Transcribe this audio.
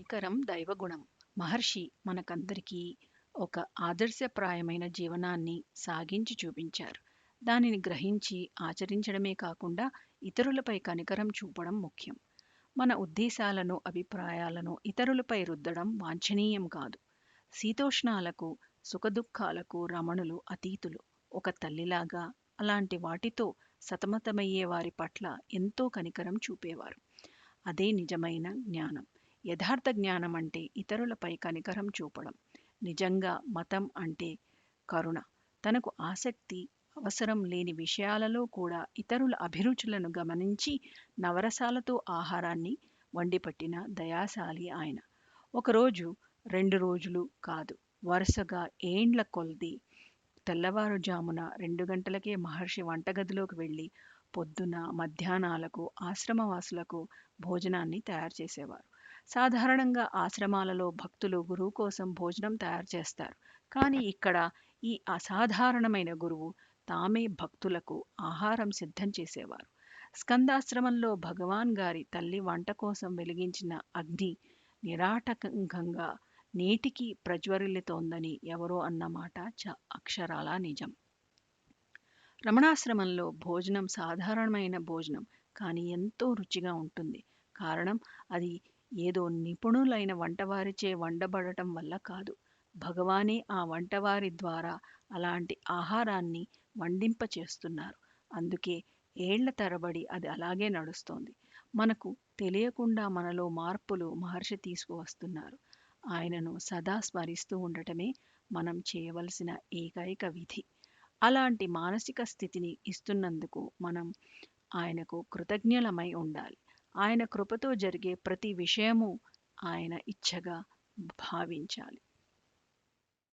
కనికరం దైవగుణం. మహర్షి మనకందరికీ ఒక ఆదర్శప్రాయమైన జీవనాన్ని సాగించి చూపించారు. దానిని గ్రహించి ఆచరించడమే కాకుండా ఇతరులపై కనికరం చూపడం ముఖ్యం. మన ఉద్దేశాలను, అభిప్రాయాలను ఇతరులపై రుద్దడం వాంఛనీయం కాదు. శీతోష్ణాలకు, సుఖదుఖాలకు రమణులు అతీతులు. ఒక తల్లిలాగా అలాంటి వాటితో సతమతమయ్యే వారి పట్ల ఎంతో కనికరం చూపేవారు. అదే నిజమైన జ్ఞానం. యథార్థ జ్ఞానం అంటే ఇతరులపై కనికరం చూపడం. నిజంగా మతం అంటే కరుణ. తనకు ఆసక్తి, అవసరం లేని విషయాలలో కూడా ఇతరుల అభిరుచులను గమనించి నవరసాలతో ఆహారాన్ని వండిపట్టిన దయాశాలి ఆయన. ఒకరోజు, 2 రోజులు కాదు, వరుసగా ఏండ్ల కొల్దీ తెల్లవారుజామున 2 గంటలకే మహర్షి వంటగదిలోకి వెళ్ళి పొద్దున, మధ్యాహ్నాలకు ఆశ్రమవాసులకు భోజనాన్ని తయారు చేసేవారు. సాధారణంగా ఆశ్రమాలలో భక్తులు గురువు కోసం భోజనం తయారు చేస్తారు. కానీ ఇక్కడ ఈ అసాధారణమైన గురువు తామే భక్తులకు ఆహారం సిద్ధం చేసేవారు. స్కందాశ్రమంలో భగవాన్ గారి తల్లి వంట కోసం వెలిగించిన అగ్ని నిరాటంకంగా నేటికీ ప్రజ్వరిల్లుతోందని ఎవరో అన్నమాట అక్షరాలా నిజం. రమణాశ్రమంలో భోజనం సాధారణమైన భోజనం, కానీ ఎంతో రుచిగా ఉంటుంది. కారణం అది ఏదో నిపుణులైన వంటవారిచే వండబడటం వల్ల కాదు. భగవానే ఆ వంటవారి ద్వారా అలాంటి ఆహారాన్ని వండింపచేస్తున్నారు. అందుకే ఏళ్ల తరబడి అది అలాగే నడుస్తోంది. మనకు తెలియకుండా మనలో మార్పులు మహర్షి తీసుకువస్తున్నారు. ఆయనను సదా స్మరిస్తూ ఉండటమే మనం చేయవలసిన ఏకైక విధి. అలాంటి మానసిక స్థితిని ఇస్తున్నందుకు మనం ఆయనకు కృతజ్ఞులమై ఉండాలి. ఆయన కృపతో జరిగే ప్రతి విషయము ఆయన ఇచ్ఛగా భావించాలి.